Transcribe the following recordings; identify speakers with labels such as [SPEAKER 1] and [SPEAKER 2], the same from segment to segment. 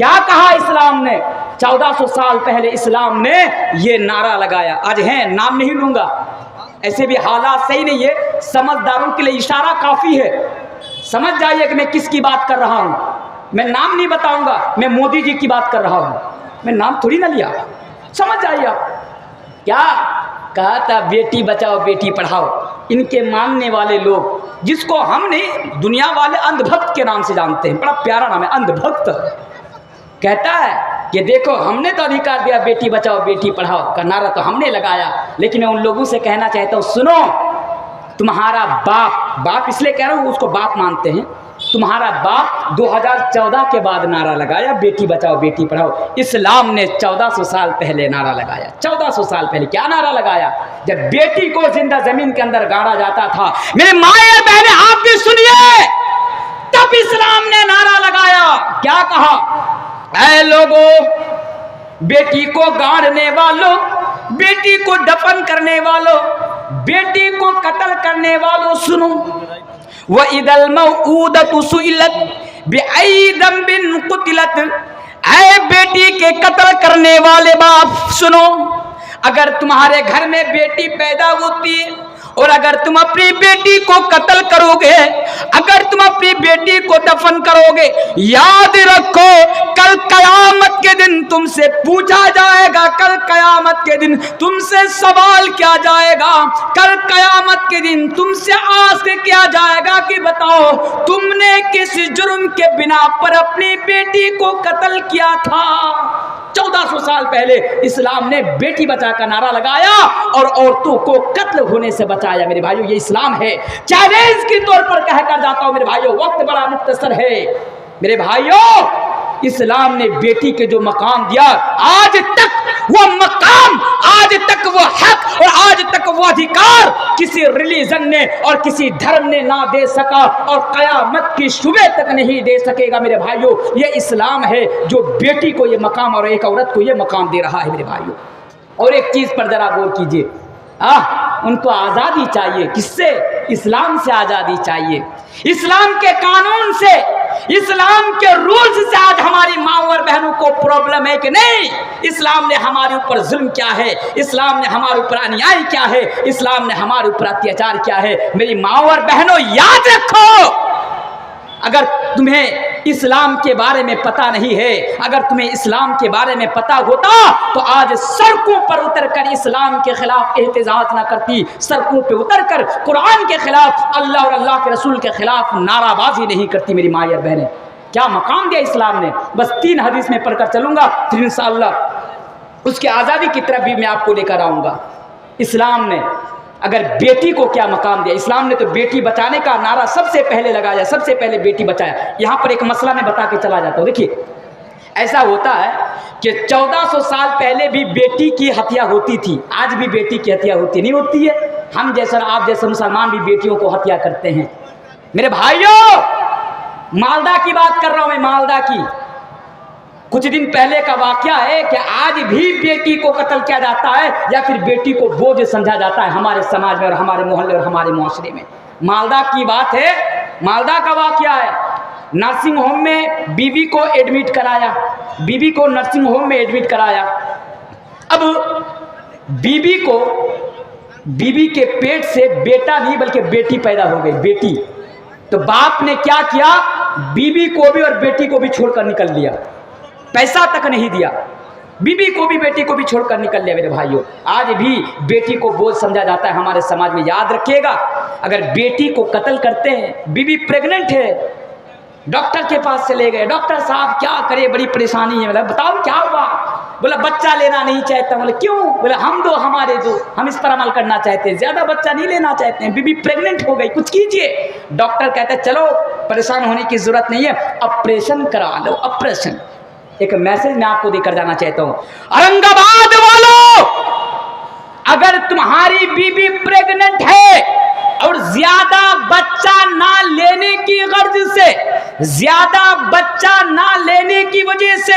[SPEAKER 1] کیا کہا اسلام نے؟ 1400 سال پہلے اسلام نے یہ نعرہ لگایا. آج ہیں نام نہیں لوں گا, ایسے بھی حالات صحیح نہیں ہے, سمجھداروں کے لیے اشارہ کافی ہے. سمجھ جائیے کہ میں کس کی بات کر رہا ہوں. میں نام نہیں بتاؤں گا, میں مودی جی کی بات کر رہا ہوں. میں نام تھوڑی نہ لیا, سمجھ جائیے آپ. کیا کہا تھا؟ بیٹی بچاؤ بیٹی پڑھاؤ. ان کے ماننے والے لوگ, جس کو ہم نہیں دنیا والے اندھ بھکت کے نام سے جانتے ہیں, بڑا پیارا نام ہے اندھ بھکت, کہتا ہے کہ دیکھو ہم نے تو ادھیکار دیا بیٹی بچاؤ بیٹی پڑھاؤ کا نعرہ تو ہم نے لگایا, لیکن میں ان لوگوں سے کہنا چاہتا ہوں سنو, تمہارا باپ اس لیے کہہ رہا ہوں اس کو باپ مانتے ہیں, تمہارا باپ 2014 کے بعد نعرہ لگایا بیٹی بچاؤ بیٹی پڑھاؤ. اسلام نے 1400 سال پہلے نعرہ لگایا. 1400 سال پہلے کیا نعرہ لگایا؟ جب بیٹی کو زندہ زمین کے اندر گاڑا جاتا تھا, میرے مائیں اور بہنیں آپ بھی سنیے, تب اسلام نے نعرہ لگایا. کیا کہا؟ اے لوگو, بیٹی کو گاڑنے والوں, بیٹی کو دفن کرنے والوں, بیٹی کو قتل کرنے والوں سنو. وَإِذَا الْمَوْءُودَةُ سُئِلَتْ بِأَيِّ ذَنبٍ قُتِلَتْ, اے بیٹی کے قتل کرنے والے باپ سنو, اگر تمہارے گھر میں بیٹی پیدا ہوتی ہے اور اگر تم اپنی بیٹی کو قتل کرو گے, اگر تم اپنی بیٹی کو دفن کرو گے, یاد رکھو کل قیامت کے دن تم سے پوچھا جائے گا. کل قیامت کے دن تم سے سوال کیا جائے گا. کل قیامت کے دن تم سے آس کیا جائے گا کہ بتاؤ تم نے کس جرم کے بنا پر اپنی بیٹی کو قتل کیا تھا. 1400 سال پہلے اسلام نے بیٹی بچا کا نعرہ لگایا اور عورتوں کو قتل ہونے سے بچایا. میرے بھائیو یہ اسلام ہے. چیلنج کے طور پر کہہ کر جاتا ہوں میرے بھائیو, وقت بڑا مختصر ہے. میرے بھائیو اسلام نے بیٹی کے جو مقام دیا, آج تک وہ مقام, آج تک وہ حق اور آج تک وہ ادھیکار کسی ریلیجن نے اور کسی دھرم نے نہ دے سکا اور قیامت کی شبہ تک نہیں دے سکے گا. میرے بھائیو یہ اسلام ہے جو بیٹی کو یہ مقام اور ایک عورت کو یہ مقام دے رہا ہے. میرے بھائیو اور ایک چیز پر ذرا غور کیجیے, ان کو آزادی چاہیے. کس سے؟ اسلام سے آزادی چاہیے, اسلام کے قانون سے, اسلام کے رولز سے. آج ہماری ماں اور بہنوں کو پرابلم ہے کہ نہیں, اسلام نے ہمارے اوپر ظلم کیا ہے, اسلام نے ہمارے اوپر انیائی کیا ہے, اسلام نے ہمارے اوپر اتیاچار کیا ہے. میری ماں اور بہنوں یاد رکھو, اگر تمہیں اسلام کے بارے میں پتہ نہیں ہے, اگر تمہیں اسلام کے بارے میں پتہ ہوتا تو آج سڑکوں پر اتر کر اسلام کے خلاف احتجاج نہ کرتی, سڑکوں پہ اتر کر قرآن کے خلاف, اللہ اور اللہ کے رسول کے خلاف نعرہ بازی نہیں کرتی. میری ماں اور بہنیں کیا مقام دیا اسلام نے. بس 3 حدیث میں پڑھ کر چلوں گا, پھر انشاءاللہ اس کی آزادی کی طرف بھی میں آپ کو لے کر آؤں گا. اسلام نے اگر بیٹی کو کیا مقام دیا, اسلام نے تو بیٹی بچانے کا نعرہ سب سے پہلے لگایا, سب سے پہلے بیٹی بچایا. یہاں پر ایک مسئلہ میں بتا کے چلا جاتا ہوں. دیکھیے ایسا ہوتا ہے کہ 1400 سال پہلے بھی بیٹی کی ہتیا ہوتی تھی, آج بھی بیٹی کی ہتیا ہوتی نہیں ہوتی ہے. ہم جیسا آپ جیسے مسلمان بھی بیٹیوں کو ہتیا کرتے ہیں. میرے بھائیوں مالدہ کی بات کر رہا ہوں میں, مالدہ کی. کچھ دن پہلے کا واقعہ ہے کہ آج بھی بیٹی کو قتل کیا جاتا ہے یا پھر بیٹی کو بوجھ سمجھا جاتا ہے ہمارے سماج میں اور ہمارے محلے اور ہمارے معاشرے میں. مالدہ کی بات ہے, مالدہ کا واقعہ ہے. نرسنگ ہوم میں بیوی کو ایڈمٹ کرایا, بیوی کو نرسنگ ہوم میں ایڈمٹ کرایا. اب بیوی کے پیٹ سے بیٹا نہیں بلکہ بیٹی پیدا ہو گئی, بیٹی. تو باپ نے کیا کیا, بیوی کو بھی اور بیٹی کو بھی چھوڑ کر نکل لیا, پیسہ تک نہیں دیا. بیوی کو بھی بیٹی کو بھی چھوڑ کر نکل لیا. میرے بھائیوں آج بھی بیٹی کو بوجھ سمجھا جاتا ہے ہمارے سماج میں. یاد رکھیے گا اگر بیٹی کو قتل کرتے ہیں, بیوی پریگننٹ ہے, ڈاکٹر کے پاس چلے گئے, ڈاکٹر صاحب کیا کرے بڑی پریشانی ہے. بولا بتاؤ کیا ہوا؟ بولا بچہ لینا نہیں چاہتا. بولا کیوں؟ بولا ہمارے دو, ہم اس پر عمل کرنا چاہتے ہیں, زیادہ بچہ نہیں لینا چاہتے ہیں. بیوی پریگننٹ ہو گئی, کچھ کیجئے. ڈاکٹر کہتا ہے چلو پریشان ہونے کی ضرورت نہیں ہے, آپریشن کرا لو, آپریشن. ایک میسج میں آپ کو دے کر جانا چاہتا ہوں, اورنگ آباد والوں, اگر تمہاری بیوی پریگننٹ ہے اور زیادہ بچہ نہ لینے کی غرض سے, زیادہ بچہ نہ لینے کی وجہ سے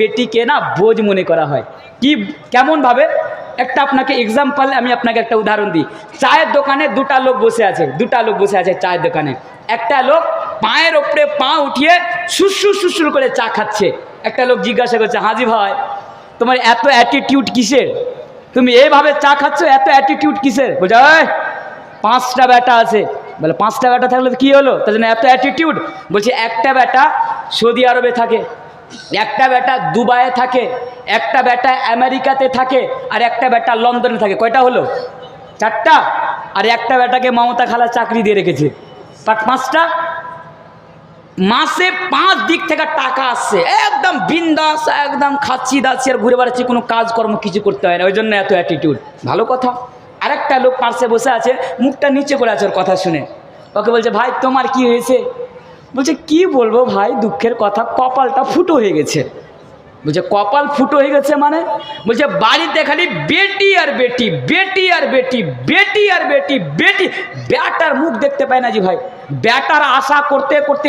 [SPEAKER 1] বেটিকে না বোঝ মনে করা হয়। কি কেমন ভাবে একটা আপনাকে এক্সাম্পল আমি আপনাকে একটা উদাহরণ দিই। চায়ের দোকানে 2টা লোক বসে আছে, 2টা লোক বসে আছে চায়ের দোকানে। একটা লোক পায়ের ওপরে পা উঠিয়ে সুসুর সুসুর করে চা খাচ্ছে। একটা লোক জিজ্ঞাসা করছে, হাজি ভাই তোমার এত অ্যাটিটিউড কিসের, তুমি এইভাবে চা খাচ্ছ, এত অ্যাটিটিউড কিসের? বলছে 5টা বেটা আছে। বলে 5টা বেটা থাকলে কি হলো, তার জন্য এত অ্যাটিটিউড? বলছে একটা বেটা সৌদি আরবে থাকে, একটা বেটা দুবাইয়ে থাকে, একটা বেটা আমেরিকাতে থাকে, আর একটা বেটা লন্ডনে থাকে। কয়টা হলো? 4টা। আর একটা বেটাকে মমতা খালা চাকরি দিয়ে রেখেছে। 5টা। মাসে 5 দিক থেকে টাকা আসছে, একদম বিন্দাস, একদম খাচ্ছি দাচ্ছি আর ঘুরে বেড়াচ্ছি, কোনো কাজকর্ম কিছু করতে হয় না, ওই জন্য এত অ্যাটিটিউড। ভালো কথা। আরেকটা লোক পাশে বসে আছে, মুখটা নিচে করে আছে ওর কথা শুনে। ওকে বলছে, ভাই তোমার কি হয়েছে? বলছে, কি বলবো ভাই, দুঃখের কথা, কপালটা ফুটো হয়ে গেছে। বলছে, কপাল ফুটো হয়ে গেছে মানে? বলছে, বাড়িতে খালি বেটি আর বেটি, বেটি আর বেটি, বেটি আর বেটি, বেটি। বেটার মুখ দেখতে পায় না জি ভাই। বেটার আশা করতে করতে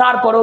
[SPEAKER 1] তারপরও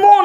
[SPEAKER 1] মন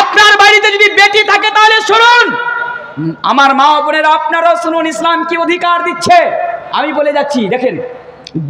[SPEAKER 1] আপনার বাড়িতে যদি বেটি থাকে তাহলে শুনুন। আমার মা বোনেরা আপনারাও শুনুন, ইসলাম কি অধিকার দিচ্ছে আমি বলে যাচ্ছি। দেখেন,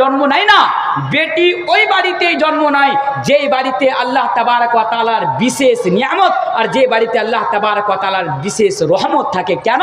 [SPEAKER 1] জন্ম নেয় না, বেটি ওই বাড়িতেই জন্ম নেয় যেই বাড়িতে আল্লাহ তাবারক ওয়া তাআলার বিশেষ নিয়ামত আর যে বাড়িতে আল্লাহ তাবারক ওয়া তাআলার বিশেষ রহমত থাকে। কেন?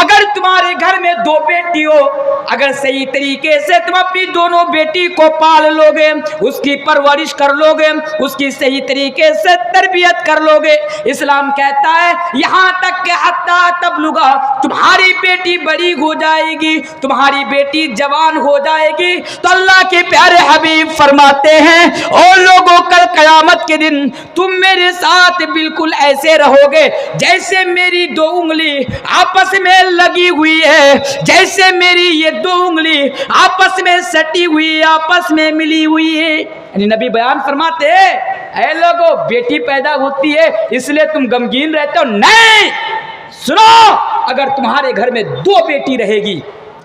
[SPEAKER 1] اگر تمہارے گھر میں دو بیٹی ہو، اگر صحیح طریقے سے تم اپنی دونوں بیٹی کو پال لو گے، اس کی پرورش کر لو گے، اس کی صحیح طریقے سے تربیت کر لو گے، اسلام کہتا ہے یہاں تک کہ حتی تبلغا، تمہاری بیٹی بڑی ہو جائے گی، تمہاری بیٹی جوان ہو جائے گی، تو اللہ کے پیارے حبیب فرماتے ہیں او لوگوں کل قیامت کے دن تم میرے ساتھ بالکل ایسے رہو گے جیسے میری دو انگلی آپس میں لگی ہوئی ہے، جیسے میری یہ دو انگلی آپس میں سٹی ہوئی، آپس میں ملی ہوئی ہے۔ یعنی نبی بیان فرماتے ہیں اے لوگوں بیٹی پیدا ہوتی ہے اس لیے تم غمگین رہتے ہو، نہیں، سنو، اگر تمہارے گھر میں دو بیٹی رہے گی،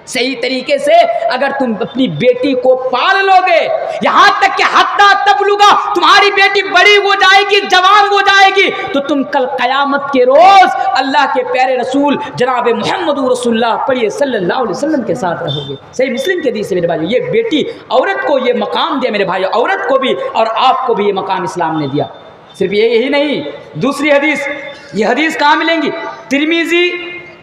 [SPEAKER 1] صحیح طریقے سے اگر تم اپنی بیٹی کو پال لو گے، یہاں تک کہ حتی تبلغا، تمہاری بیٹی بڑی ہو جائے گی، جوان ہو جائے گی، تو تم کل قیامت کے روز اللہ کے پیارے رسول جناب محمد رسول اللہ پڑھیے صلی اللہ علیہ وسلم کے ساتھ رہو گے۔ صحیح مسلم کے حدیث سے میرے بھائیو، یہ بیٹی عورت کو یہ مقام دیا میرے بھائیو، عورت کو بھی اور آپ کو بھی یہ مقام اسلام نے دیا۔ صرف یہی نہیں، دوسری حدیث، یہ حدیث کہاں ملیں گی؟ ترمذی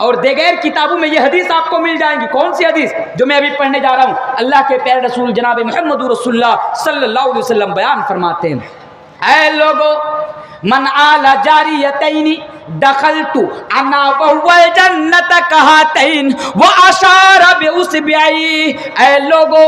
[SPEAKER 1] اور دیگر کتابوں میں یہ حدیث آپ کو مل جائیں گی۔ کون سی حدیث؟ جو میں ابھی پڑھنے جا رہا ہوں۔ اللہ کے پیارے رسول جناب محمد رسول اللہ صلی اللہ علیہ وسلم بیان فرماتے ہیں اے لوگو من آل جاریتین دخلت انا وهو الجنت کہاتین واشار باصبعی، اے لوگو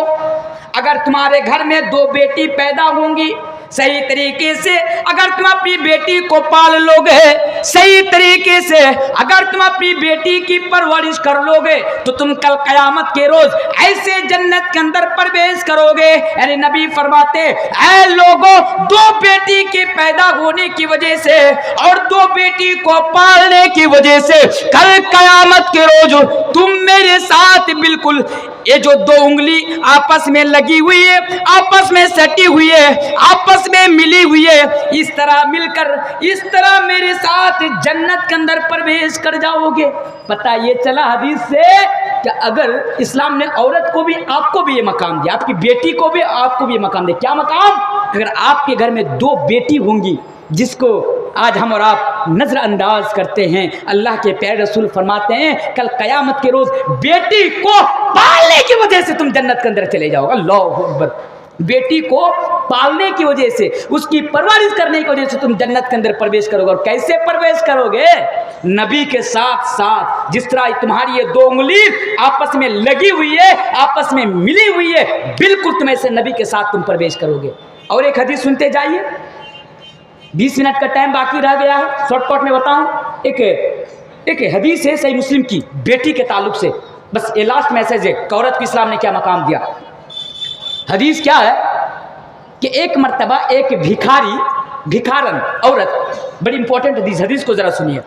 [SPEAKER 1] اگر تمہارے گھر میں دو بیٹی پیدا ہوں گی، صحیح طریقے سے اگر تم اپنی بیٹی کو پال لو گے، صحیح طریقے سے اگر تم اپنی بیٹی کی پرورش کر لو گے، تو تم کل قیامت کے روز ایسے جنت کے اندر پرویش کرو گے۔ یعنی نبی فرماتے اے لوگوں دو بیٹی کے پیدا ہونے کی وجہ سے اور دو بیٹی کو پالنے کی وجہ سے کل قیامت کے روز تم میرے ساتھ بالکل یہ جو دو انگلی آپس میں لگی ہوئی ہے، آپس میں سٹی ہوئی ہے، آپس میں ملی ہوئی ہے، اس طرح مل کر اس طرح میرے ساتھ جنت کے اندر پرویش کر جاؤ گے۔ پتہ یہ چلا حدیث سے کہ اگر اسلام نے عورت کو بھی آپ کو بھی یہ مقام دیا، آپ کی بیٹی کو بھی آپ کو بھی یہ مقام دیا۔ کیا مقام؟ اگر آپ کے گھر میں دو بیٹی ہوں گی جس کو آج ہم اور آپ نظر انداز کرتے ہیں، اللہ کے پیارے رسول فرماتے ہیں کل قیامت کے روز بیٹی کو پالنے کی وجہ سے تم جنت کے اندر چلے جاؤ گے۔ اللہ اکبر، بیٹی کو پالنے کی وجہ سے، اس کی پرورش کرنے کی وجہ سے تم جنت کے اندر پرویش کرو گے۔ اور کیسے پرویش کرو گے؟ نبی کے ساتھ ساتھ، جس طرح تمہاری یہ دو انگلی آپس میں لگی ہوئی ہے، آپس میں ملی ہوئی ہے، بالکل تم ایسے نبی کے ساتھ تم پرویش کرو گے۔ اور ایک حدیث سنتے جائیے، 20 منٹ کا ٹائم باقی رہ گیا ہے، شارٹ کٹ میں بتاؤں۔ ایک حدیث ہے صحیح مسلم کی بیٹی کے تعلق سے، بس یہ لاسٹ میسج ہے کہ عورت کو اسلام نے کیا مقام دیا۔ حدیث کیا ہے کہ ایک مرتبہ ایک بھکارن عورت، بڑی امپورٹنٹ حدیث کو ذرا سنیے۔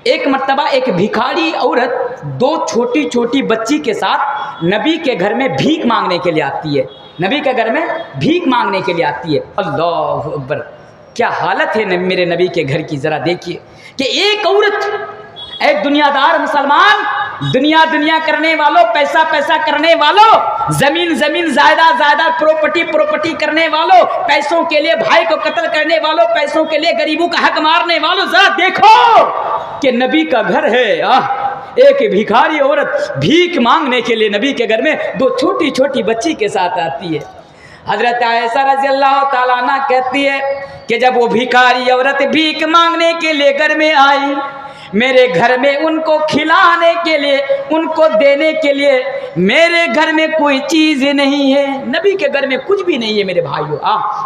[SPEAKER 1] ایک مرتبہ ایک بھکاری عورت دو چھوٹی چھوٹی بچی کے ساتھ نبی کے گھر میں بھیک مانگنے کے لیے آتی ہے، نبی کے گھر میں بھیک مانگنے کے لیے آتی ہے۔ اللہ اکبر، کیا حالت ہے میرے نبی کے گھر کی، ذرا دیکھیے کہ ایک عورت، ایک دنیا دار مسلمان، دنیا کرنے والوں، پیسہ کرنے والوں، زمین جائیداد پراپرٹی کرنے والوں، پیسوں کے لیے بھائی کو قتل کرنے والوں، پیسوں کے لیے غریبوں کا حق مارنے والوں، ذرا دیکھو کہ نبی کا گھر ہے۔ ایک بھکاری عورت بھیک مانگنے کے لیے نبی کے گھر میں دو چھوٹی چھوٹی بچی کے ساتھ آتی ہے۔ حضرت عائشہ رضی اللہ تعالیٰ عنہ کہتی ہے کہ جب وہ بھکاری عورت بھیک مانگنے کے لیے گھر میں آئی، میرے گھر میں ان کو کھلانے کے لیے، ان کو دینے کے لیے میرے گھر میں کوئی چیز نہیں ہے، نبی کے گھر میں کچھ بھی نہیں ہے میرے بھائیو۔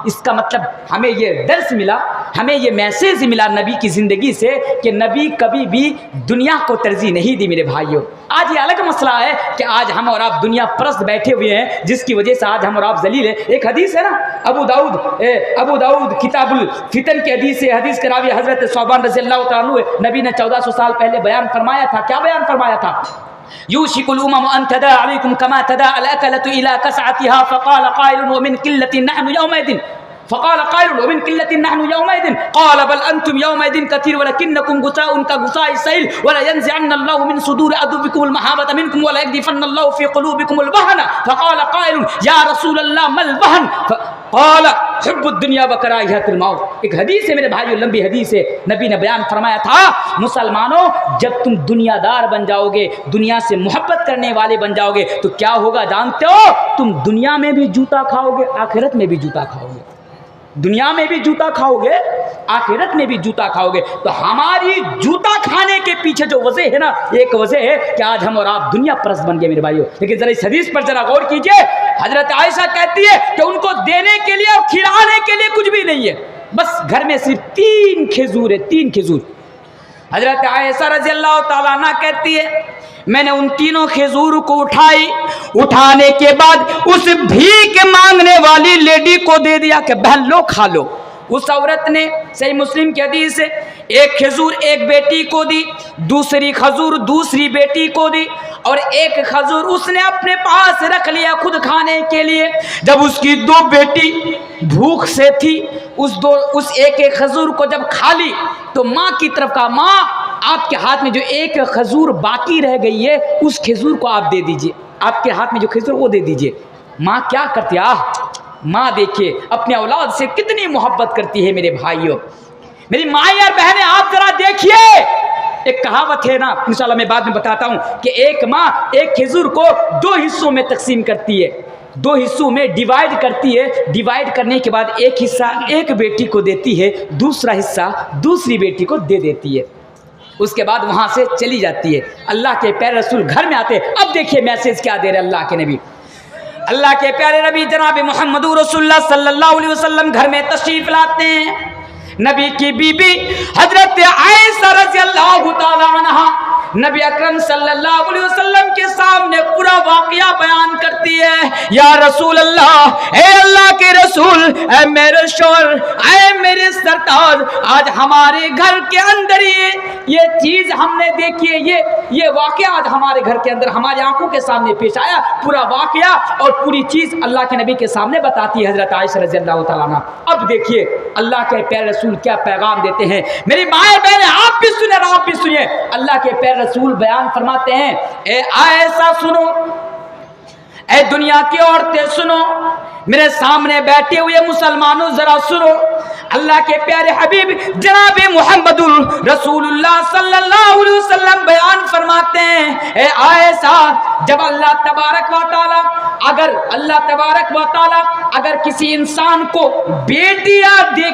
[SPEAKER 1] اس کا مطلب ہمیں یہ درس ملا، ہمیں یہ میسیج ملا نبی کی زندگی سے کہ نبی کبھی بھی دنیا کو ترجیح نہیں دی میرے بھائیو۔ آج یہ الگ مسئلہ ہے کہ آج ہم اور آپ دنیا پرست بیٹھے ہوئے ہیں، جس کی وجہ سے آج ہم اور آپ ذلیل ہیں۔ ایک حدیث ہے نا، ابو داؤد کتاب الفتن کی حدیث ہے، حدیث کے راوی حضرت ثوبان رضی اللہ تعالیٰ عنہ، نبی نے 1400 سال پہلے بیان فرمایا تھا۔ کیا بیان فرمایا تھا؟ یوشک الامم ان تداعى علیکم کما تداعى الاکلۃ الى قصعتها فقال قائل ومن قلة نحن يومئذ فقال قائل ومن قلة نحن يومئذ قال بل انتم يومئذ كثير ولكنكم غثاء كغثاء السيل ولا ينزعن الله من صدور عدوكم المحابة منكم ولا يقذفن الله في قلوبكم الوهن فقال قائل يا رسول الله ما الوهن قال حب الدنیا وکراہیۃ الموت. ایک حدیث ہے میرے بھائیو، لمبی حدیث ہے. نبی نے بیان فرمایا تھا مسلمانوں جب تم دنیا دار بن جاؤ گے، دنیا سے محبت کرنے والے بن جاؤ گے تو کیا ہوگا جانتے ہو؟ تم دنیا میں بھی جوتا کھاؤ گے، آخرت میں بھی جوتا کھاؤ گے. دنیا میں بھی جوتا کھاؤ گے، آخرت میں بھی جوتا کھاؤ گے. تو ہماری جوتا کھانے کے پیچھے جو وجہ ہے نا، ایک وجہ ہے کہ آج ہم اور آپ دنیا پرست بن گئے میرے بھائیو. لیکن ذرا اس حدیث پر ذرا غور کیجئے. حضرت عائشہ کہتی ہے کہ ان کو دینے کے لیے اور کھلانے کے لیے کچھ بھی نہیں ہے، بس گھر میں صرف 3 کھجور ہے، 3 کھجور. حضرت عائشہ رضی اللہ تعالیٰ عنہ کہتی ہے میں نے ان 3 کھجور کو اٹھائی، اٹھانے کے بعد اس بھیک مانگنے والی لیڈی کو دے دیا کہ بہن لو کھا لو. اس عورت نے، صحیح مسلم کی حدیث ہے، 1 کھجور ایک بیٹی کو دی، دوسری کھجور دوسری بیٹی کو دی، اور 1 کھجور اس نے اپنے پاس رکھ لیا خود کھانے کے لیے. جب اس کی 2 بیٹی بھوک سے تھی، اس 1 کھجور کو جب کھا لی تو ماں کی طرف کہا ماں آپ کے ہاتھ میں جو 1 کھجور باقی رہ گئی ہے اس کھجور کو آپ دے دیجئے، آپ کے ہاتھ میں جو کھجور وہ دے دیجئے. ماں کیا کرتی ہے؟ ماں دیکھیے اپنے اولاد سے کتنی محبت کرتی ہے میرے بھائیوں. میری مائیں اور بہنیں آپ ذرا دیکھیے. ایک کہاوت ہے نا، انشاءاللہ میں بعد میں بتاتا ہوں، کہ ایک ماں 1 کھجور کو 2 حصوں میں تقسیم کرتی ہے، 2 حصوں میں ڈیوائیڈ کرتی ہے. ڈیوائیڈ کرنے کے بعد 1 حصہ ایک بیٹی کو دیتی ہے، دوسرا حصہ دوسری بیٹی کو دے دیتی ہے. اس کے بعد وہاں سے چلی جاتی ہے. اللہ کے پیارے رسول گھر میں آتے. اب دیکھیے میسج کیا دے رہے اللہ کے نبی. اللہ کے پیارے نبی جناب محمد رسول اللہ صلی اللہ علیہ وسلم گھر میں تشریف لاتے ہیں. نبی کی بیوی حضرت عائشہ رضی اللہ تعالی عنہا نبی اکرم صلی اللہ علیہ وسلم کے سامنے پورا واقعہ بیان کرتی ہے. یا رسول اللہ، اے اللہ کے رسول، اے میرے شوہر، اے میرے سرتاج، آج ہمارے گھر کے اندر یہ چیز ہم نے دیکھی ہے، یہ واقعہ آج ہمارے گھر کے اندر ہماری آنکھوں کے سامنے پیش آیا. پورا واقعہ اور پوری چیز اللہ کے نبی کے سامنے بتاتی ہے حضرت عائشہ رضی اللہ تعالیٰ عنہ. اب دیکھیے اللہ کے پیارے رسول کیا پیغام دیتے ہیں. میری مائیں بہنیں آپ بھی سنیں اور آپ بھی سنیے. اللہ کے پیارے رسول بیان فرماتے ہیں اے عائشہ سنو، اے دنیا کی عورتیں سنو، میرے سامنے بیٹھے ہوئے مسلمانوں ذرا سنو. اللہ کے پیارے حبیب جناب محمد رسول اللہ صلی اللہ علیہ وسلم بیان فرماتے ہیں اے عائشہ، جب اللہ تبارک و تعالی اگر کسی انسان کو بیٹیاں دے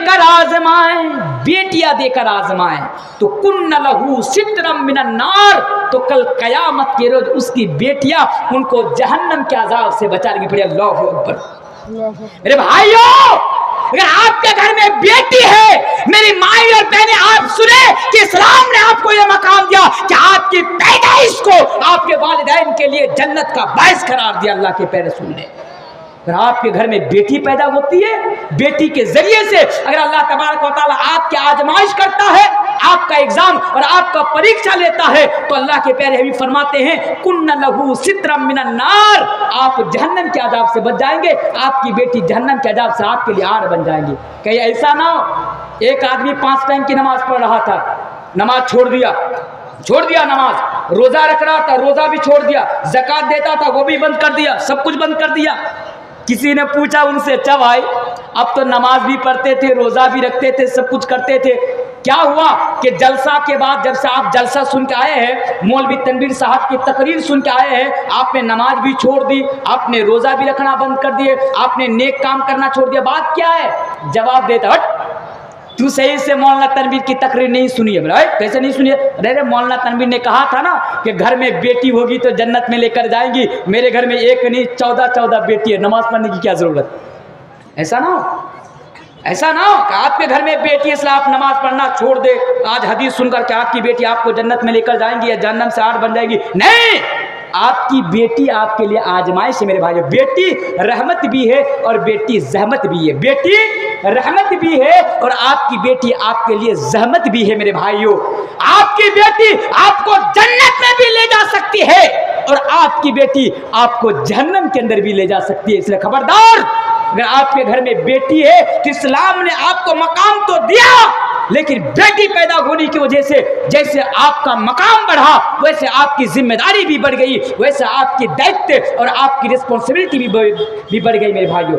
[SPEAKER 1] کر آزمائیں تو کن لہو سترم من النار، تو کل قیامت کے روز اس کی بیٹیاں ان کو جہنم کے عذاب سے بچا لیں گی. پڑھیے اللہ اکبر. میرے بھائیوں، اگر آپ کے گھر میں بیٹی ہے، میری مائیں اور بہنیں آپ سنیں کہ اسلام نے آپ کو یہ مقام دیا کہ آپ کی پیدائش کو آپ کے والدین کے لیے جنت کا باعث قرار دیا اللہ کے پیارے رسول نے. اگر آپ کے گھر میں بیٹی پیدا ہوتی ہے، بیٹی کے ذریعے سے اگر اللہ تبارک و تعالیٰ آپ کی آزمائش کرتا ہے، آپ کا ایگزام اور آپ کا پریکشا لیتا ہے، تو اللہ کے پیارے حبیب فرماتے ہیں کن لہو سترم من النار، آپ جہنم کے عذاب سے بچ جائیں گے. آپ کی بیٹی جہنم کے عذاب سے آپ کے لیے آڑ بن جائیں گی. کہیں ایسا نہ ہو ایک آدمی 5 ٹائم کی نماز پڑھ رہا تھا، نماز چھوڑ دیا نماز، روزہ رکھ رہا تھا، روزہ بھی چھوڑ دیا، زکوٰۃ دیتا تھا وہ بھی بند کر دیا، سب کچھ بند کر دیا. کسی نے پوچھا ان سے اچھا بھائی اب تو نماز بھی پڑھتے تھے، روزہ بھی رکھتے تھے، سب کچھ کرتے تھے، کیا ہوا کہ جلسہ کے بعد جب سے آپ جلسہ سن کے آئے ہیں، مولوی تنویر صاحب کی تقریر سن کے آئے ہیں، آپ نے نماز بھی چھوڑ دی، آپ نے روزہ بھی رکھنا بند کر دیے، آپ نے نیک کام کرنا چھوڑ دیا. بات کیا ہے؟ جواب دیتا ہٹ تو صحیح سے مولانا تنویر کی تقریر نہیں سنی ہے. کیسے نہیں سنی ہے؟ ارے مولانا تنویر نے کہا تھا نا کہ گھر میں بیٹی ہوگی تو جنت میں لے کر جائیں گی. میرے گھر میں 1 نہیں 14 بیٹی ہے، نماز پڑھنے کی کیا ضرورت؟ ایسا نہ ہو کہ آپ کے گھر میں بیٹی ہے اس لیے آپ نماز پڑھنا چھوڑ دے. آج حدیث سن کر کہ آپ کی بیٹی آپ کو جنت میں لے کر جائیں گی یا جہنم سے آڑ بن جائے گی. نہیں، آپ کی بیٹی آپ کے لیے آزمائش ہے میرے بھائیو. بیٹی رحمت بھی ہے اور بیٹی زحمت بھی ہے. بیٹی رحمت بھی ہے اور آپ کی بیٹی آپ کے لیے زحمت بھی ہے میرے بھائیو. آپ کی بیٹی آپ کو جنت میں بھی لے جا سکتی ہے اور آپ کی بیٹی آپ کو جہنم کے اندر بھی لے جا سکتی ہے. اس لیے خبردار، اگر آپ کے گھر میں بیٹی ہے تو اسلام نے آپ کو مقام تو دیا، لیکن بیٹی پیدا ہونے کی وجہ سے جیسے آپ کا مقام بڑھا ویسے آپ کی ذمہ داری بھی بڑھ گئی، ویسے آپ کی دائتو اور آپ کی رسپانسبلٹی بھی بڑھ گئی میرے بھائیوں.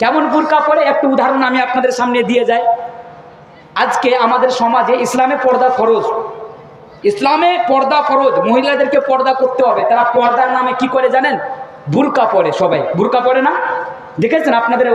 [SPEAKER 1] কেমন বুরকা পরে একটা উদাহরণ আমি আপনাদের সামনে দিয়ে যাই। আজকে আমাদের সমাজে ইসলামে পর্দা ফরজ, ইসলামে পর্দা ফরজ, মহিলাদেরকে পর্দা করতে হবে। তারা পর্দার নামে কি করে জানেন? বুরকা পরে। সবাই বুরকা পরে না? দেখেছেন আপনাদের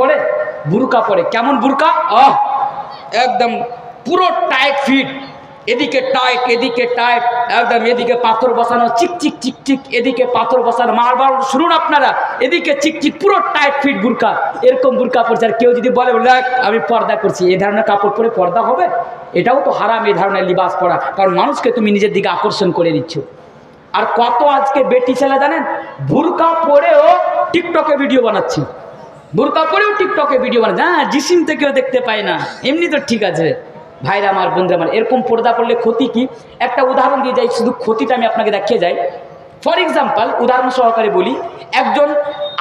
[SPEAKER 1] পরে বুরকা পরে। কেমন বুরকা? একদম পুরো টাইট ফিট, এদিকে টাইট, এদিকে টাইট, একদম এদিকে পাথর বসানো, চিক চিক চিক চিক, এদিকে পাথর বসানো, মারবার শুনুন আপনারা, এদিকে চিক চিক, পুরো টাইট ফিট বুরকা। এরকম বুরকা পরছে। আর কেউ যদি বলে আমি পর্দা করছি, এই ধরনের কাপড় পরে পর্দা হবে? এটাও তো হারাম এই ধরনের লিবাস পরা, কারণ মানুষকে তুমি নিজের দিকে আকর্ষণ করে দিচ্ছ। আর কত আজকে বেটি ছেলে জানেন বুরকা পরেও টিকটকে ভিডিও বানাচ্ছে, বুরকা পরেও টিকটকে ভিডিও বানাচ্ছে। হ্যাঁ, জিসিম থেকেও দেখতে পাই না, এমনি তো ঠিক আছে। ভাইরা আমার, বন্ধুরা আমার, এরকম পর্দা করলে ক্ষতি কি? একটা উদাহরণ দিয়ে যাই, শুধু ক্ষতিটা আমি আপনাকে দেখিয়ে যাই। ফর এক্সাম্পল, উদাহরণ সহকারে বলি, একজন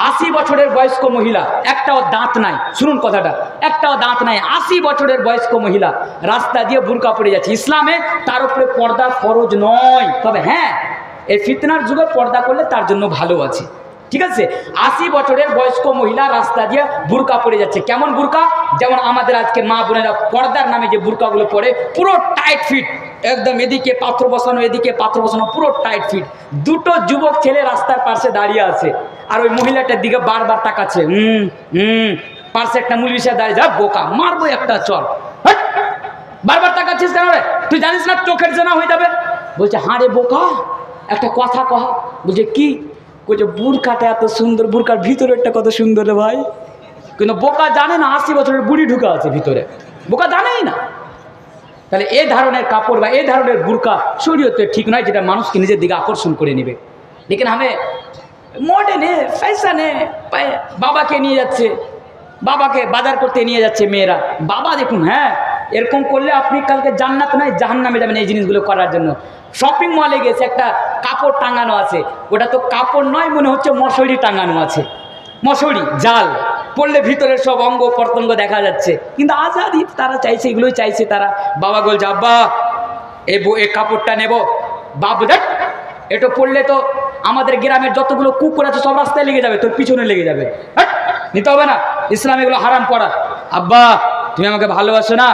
[SPEAKER 1] 80 বছরের বয়স্ক মহিলা, একটাও দাঁত নাই, শুনুন কথাটা, একটাও দাঁত নাই, 80 বছরের বয়স্ক মহিলা রাস্তা দিয়ে বুরকা পড়ে যাচ্ছে। ইসলামে তার উপরে পর্দা ফরজ নয়, তবে হ্যাঁ এই ফিতনার যুগে পর্দা করলে তার জন্য ভালো আছে, ঠিক আছে। 80 বছরের বয়স্ক মহিলা রাস্তা দিয়ে বুরকা পড়ে যাচ্ছে। কেমন বুরকা? যেমন আমাদের আজকে মা বোনেরা পর্দার নামে যে বুরকাগুলো পরে, পুরো টাইট ফিট, একদম এদিকে পাথর বসানো এদিকে পাথর বসানো, পুরো টাইট ফিট। দুটো যুবক ছেলে রাস্তার পাশে দাঁড়িয়ে আছে, আর ওই মহিলাটার দিকে বারবার তাকাচ্ছে। পাশে একটা মুলবি সাহেব দাঁড়িয়ে, যা বোকা, মারবো একটা চল, বারবার তাকাচ্ছিস কেন রে? তুই জানিস না চোখের জেনা হয়ে যাবে? বলছে হ্যাঁ রে বোকা, একটা কথা কহা। বলছে কি? বলছে বুরকাটা এত সুন্দর, বুরকার ভিতরেরটা কত সুন্দর রে ভাই। কিন্তু বোকা জানে না 80 বছরের বুড়ি ঢুকা আছে ভিতরে, বোকা জানেই না। তাহলে এই ধরনের কাপড় বা এই ধরনের বুরকা শরীয়তে ঠিক নয়, যেটা মানুষকে নিজের দিকে আকর্ষণ করে নেবে। লেকিন আমি মডার্নে ফ্যাশনে বাবাকে নিয়ে যাচ্ছে, বাবাকে বাজার করতে নিয়ে যাচ্ছে মেয়েরা, বাবা দেখুন, হ্যাঁ এরকম করলে আপনি কালকে জান্নাত নয় জাহান্নামে যাবেন এই জিনিসগুলো করার জন্য। শপিং মলে গেছে, একটা কাপড় টাঙানো আছে, ওটা তো কাপড় নয়, মনে হচ্ছে মশারি টাঙানো আছে, মশারি জাল পড়লে ভিতরের সব অঙ্গ প্রত্যঙ্গ দেখা যাচ্ছে। কিন্তু আজাদি তারা চাইছে, এগুলোই চাইছে তারা। বাবা বলছে আব্বা এই কাপড়টা নেব। বাপ দেখ এটা পড়লে তো আমাদের গ্রামের যতগুলো কুকুর আছে সব রাস্তায় লেগে যাবে, তোর পিছনে লেগে যাবে, নিতে হবে না, ইসলাম এগুলো হারাম করা। আব্বা তুমি আমাকে ভালোবাসো না?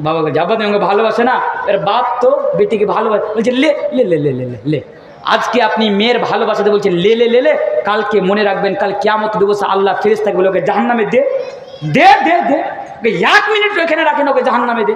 [SPEAKER 1] বাবা বলছে আব্বা তুমি আমাকে ভালোবাসো না? এর বাপ তো বেটিকে ভালোবাসে, বলছে লে লে লে লে লে লে। আজকে আপনি মেয়ের ভালোবাসাতে বলছেন লে লে লে লে, কালকে মনে রাখবেন কাল কিয়ামত দিবসে আল্লাহ ফেরেশতা গুলোকে ওকে জাহান্নামে দে দে দে দে, 1 মিনিট এখানে রাখেন, ওকে জাহান্নামে দে।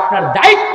[SPEAKER 1] আপনার দায়িত্ব,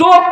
[SPEAKER 1] 2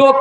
[SPEAKER 1] 2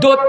[SPEAKER 1] 2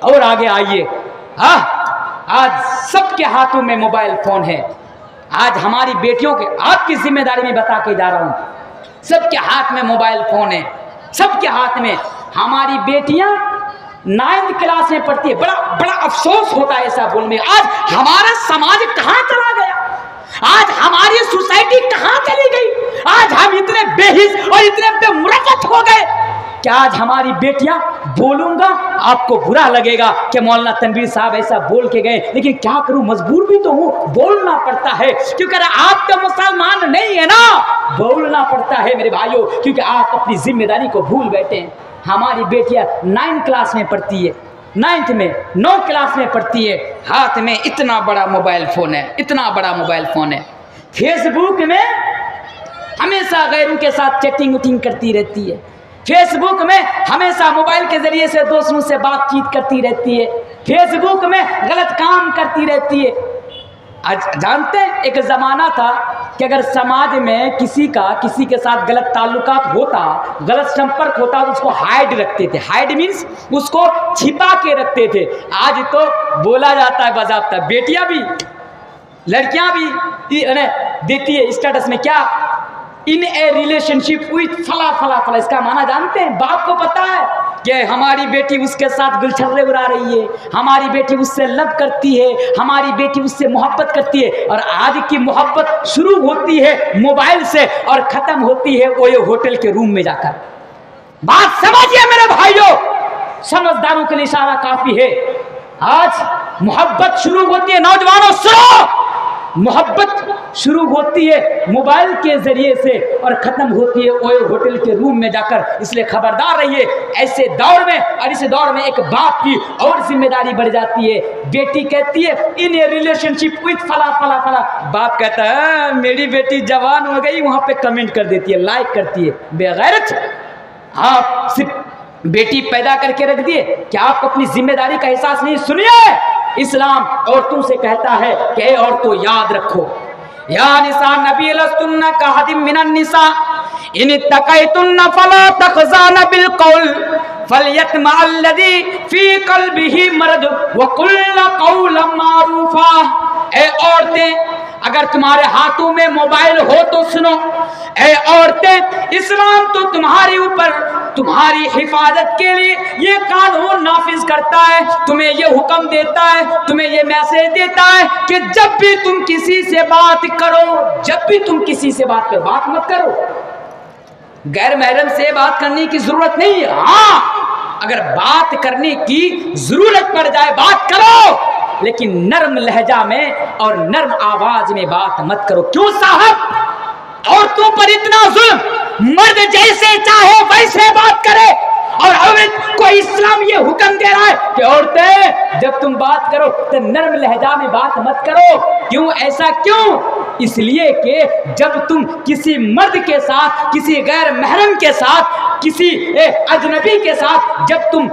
[SPEAKER 1] اور آگے آئیے، آج سب کے ہاتھوں میں موبائل فون ہے. آج ہماری بیٹیوں کے، آپ کی ذمہ داری میں بتا کے جا رہا ہوں، سب کے ہاتھ میں موبائل فون ہے، سب کے ہاتھ میں. ہماری بیٹیاں 9th کلاس میں پڑھتی ہے. بڑا افسوس ہوتا ہے ایسا بولنے میں. آج ہمارا سماج کہاں چلا گیا؟ آج ہماری سوسائٹی کہاں چلی گئی؟ آج ہم اتنے بے حس اور اتنے بے مرفت ہو گئے کہ آج ہماری بیٹیاں، بولوں گا آپ کو برا لگے گا کہ مولانا تنویر صاحب ایسا بول کے گئے، لیکن کیا کروں، مجبور بھی تو ہوں، بولنا پڑتا ہے، کیونکہ آپ تو مسلمان نہیں ہے نا. بولنا پڑتا ہے میرے بھائیوں، کیونکہ آپ اپنی ذمہ داری کو بھول بیٹھے ہیں. ہماری بیٹیاں 9th کلاس میں پڑھتی ہے، 9th میں 9 کلاس میں پڑھتی ہے، ہاتھ میں اتنا بڑا موبائل فون ہے، اتنا بڑا موبائل فون ہے. فیس بک میں ہمیشہ غیروں کے ساتھ چیٹنگ وٹنگ کرتی رہتی ہے. فیس بک میں ہمیشہ موبائل کے ذریعے سے دوستوں سے بات چیت کرتی رہتی ہے. فیس بک میں غلط کام کرتی رہتی ہے. آج جانتے ہیں ایک زمانہ تھا کہ اگر سماج میں کسی کے ساتھ غلط تعلقات ہوتا، غلط سمپرک ہوتا تو اس کو ہائیڈ رکھتے تھے. ہائیڈ مینس اس کو چھپا کے رکھتے تھے. آج تو بولا جاتا ہے باضابطہ، بیٹیاں بھی لڑکیاں بھی دیتی ہے اسٹیٹس میں، کیا ان اے ریلیشن شپ وتھ فلا فلا فلا. اس کا معنی جانتے ہیں؟ باپ کو پتا ہے کہ ہماری بیٹی اس کے ساتھ گلچھرے اڑا رہی ہے، ہماری بیٹی اس سے لو کرتی ہے، ہماری بیٹی اس سے محبت کرتی ہے. اور آج کی محبت شروع ہوتی ہے موبائل سے اور ختم ہوتی ہے وہ یہ ہوٹل کے روم میں جا کر. بات سمجھیے میرے بھائیوں، سمجھداروں کے لیے اشارہ کافی ہے. آج محبت شروع ہوتی ہے، نوجوانوں سنو، محبت شروع ہوتی ہے موبائل کے ذریعے سے اور ختم ہوتی ہے وہ ہوٹل کے روم میں جا کر. اس لیے خبردار رہیے ایسے دور میں. اور اس دور میں ایک باپ کی اور ذمہ داری بڑھ جاتی ہے. بیٹی کہتی ہے ان اے ریلیشن شپ وتھ فلا فلا فلا، باپ کہتا ہے میری بیٹی جوان ہو گئی، وہاں پہ کمنٹ کر دیتی ہے، لائک کرتی ہے. بے غیرت! آپ صرف بیٹی پیدا کر کے رکھ دیے، کیا آپ اپنی ذمہ داری کا احساس نہیں؟ سنیے، اسلام عورتوں سے کہتا ہے کہ اے عورتوں یاد رکھو، یا نساء نبی لستن کاحد من النساء ان اتقیتن فلا تخضعن بالقول فلیطمع الذی فی قلبہ مرض وقلن قولا معروفا. اے عورتیں، اگر تمہارے ہاتھوں میں موبائل ہو تو سنو. اے عورتیں، اسلام تو تمہارے اوپر تمہاری حفاظت کے لیے یہ قانون نافذ کرتا ہے، تمہیں یہ حکم دیتا ہے، تمہیں یہ میسج دیتا ہے کہ جب بھی تم کسی سے بات کرو، جب بھی تم کسی سے بات کرو، بات مت کرو. غیر محرم سے بات کرنے کی ضرورت نہیں ہے. ہاں، اگر بات کرنے کی ضرورت پڑ جائے بات کرو، لیکن نرم لہجہ میں اور نرم آواز میں بات مت کرو. کیوں صاحب عورتوں پر اتنا ظلم؟ مرد جیسے چاہے ویسے بات کرے، اور عورت کو اسلام یہ حکم دے رہا ہے کہ عورتیں جب تم بات کرو تو نرم لہجہ میں بات مت کرو. کیوں ایسا کیوں؟ اس لیے کہ جب تم کسی مرد کے ساتھ، کسی غیر محرم کے ساتھ، کسی اجنبی کے ساتھ جب تم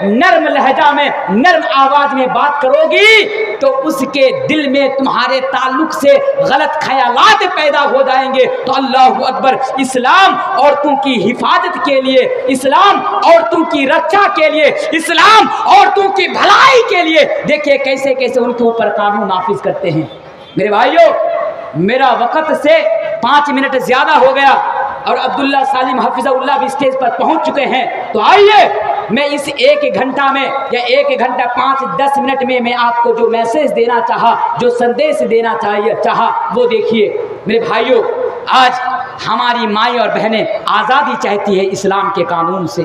[SPEAKER 1] نرم لہجہ میں نرم آواز میں بات کرو گی تو اس کے دل میں تمہارے تعلق سے غلط خیالات پیدا ہو جائیں گے. تو اللہ اکبر، اسلام عورتوں کی حفاظت کے لیے، اسلام عورتوں کی رکشا کے لیے، اسلام عورتوں کی بھلائی کے لیے دیکھیں کیسے کیسے ان کے اوپر قانون نافذ کرتے ہیں. میرے بھائیوں، میرا وقت سے 5 منٹ زیادہ ہو گیا اور عبداللہ سالم حفظہ اللہ بھی اسٹیج پر پہنچ چکے ہیں. تو آئیے میں اس 1 گھنٹہ میں یا 1 گھنٹہ 5-10 منٹ میں آپ کو جو میسج دینا چاہا، جو سندیش دینا چاہا وہ دیکھیے. میرے بھائیوں، آج ہماری مائیں اور بہنیں آزادی چاہتی ہے اسلام کے قانون سے.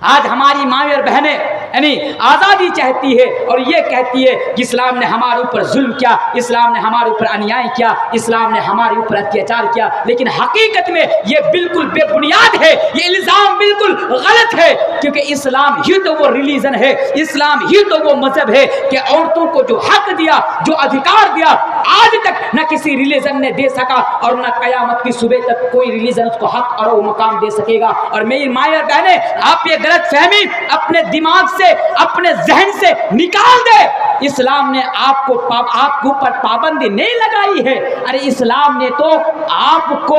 [SPEAKER 1] آج ہماری مائیں اور بہنیں یعنی آزادی چاہتی ہے اور یہ کہتی ہے کہ اسلام نے ہمارے اوپر ظلم کیا، اسلام نے ہمارے اوپر انیائے کیا، اسلام نے ہمارے اوپر اتیاچار کیا. لیکن حقیقت میں یہ بالکل بے بنیاد ہے، یہ الزام بالکل غلط ہے، کیونکہ اسلام ہی تو وہ ریلیجن ہے، اسلام ہی تو وہ مذہب ہے کہ عورتوں کو جو حق دیا، جو ادھیکار دیا، آج تک نہ کسی ریلیجن نے دے سکا اور نہ قیامت کی صبح تک کوئی ریلیجن اس کو حق اور وہ مقام دے سکے گا. اور میری مائیں اور بہنیں، آپ یہ غلط فہمی اپنے دماغ سے، اپنے ذہن سے نکال دے. اسلام نے آپ کے اوپر پابندی نہیں لگائی ہے. ارے اسلام نے تو آپ کو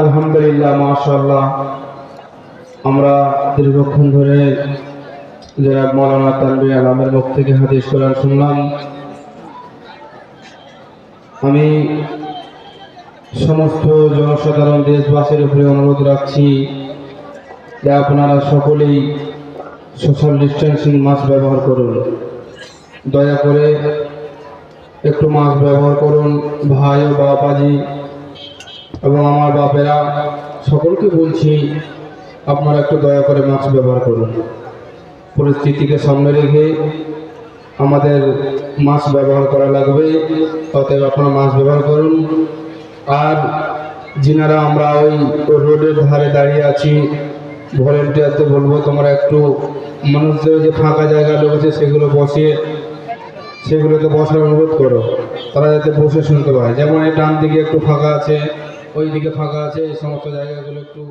[SPEAKER 2] আলহামদুলিল্লাহ, মাশাআল্লাহ। আমরা দীর্ঘক্ষণ ধরে যারা মৌলানা তানভীর আলমের মুখ থেকে হাদিস কোরআন শুনলাম। আমি সমস্ত জনসাধারণ দেশবাসীর উপরে অনুরোধ রাখছি যে আপনারা সকলেই সোশ্যাল ডিস্টেন্সিং মাস্ক ব্যবহার করুন, দয়া করে একটু মাস্ক ব্যবহার করুন। ভাই ও বাবাজি এবং আমার বাপেরা সকলকে বলছি আপনারা একটু দয়া করে মাস্ক ব্যবহার করুন। পরিস্থিতিকে সামনে রেখে আমাদের মাস্ক ব্যবহার করা লাগবে, অতএব আপনারা মাস্ক ব্যবহার করুন। আর যিনারা আমরা ওই রোডের ধারে দাঁড়িয়ে আছি, ভলেন্টিয়ারদের বলবো তোমরা একটু মানুষদের যে ফাঁকা জায়গা রয়েছে সেগুলো বসিয়ে সেগুলোতে বসার অনুরোধ করো, তারা যাতে বসে শুনতে পায়। যেমন এই ডান দিকে একটু ফাঁকা আছে, ওই দিকে ফাঁকা আছে, এই সমস্ত জায়গাগুলো একটু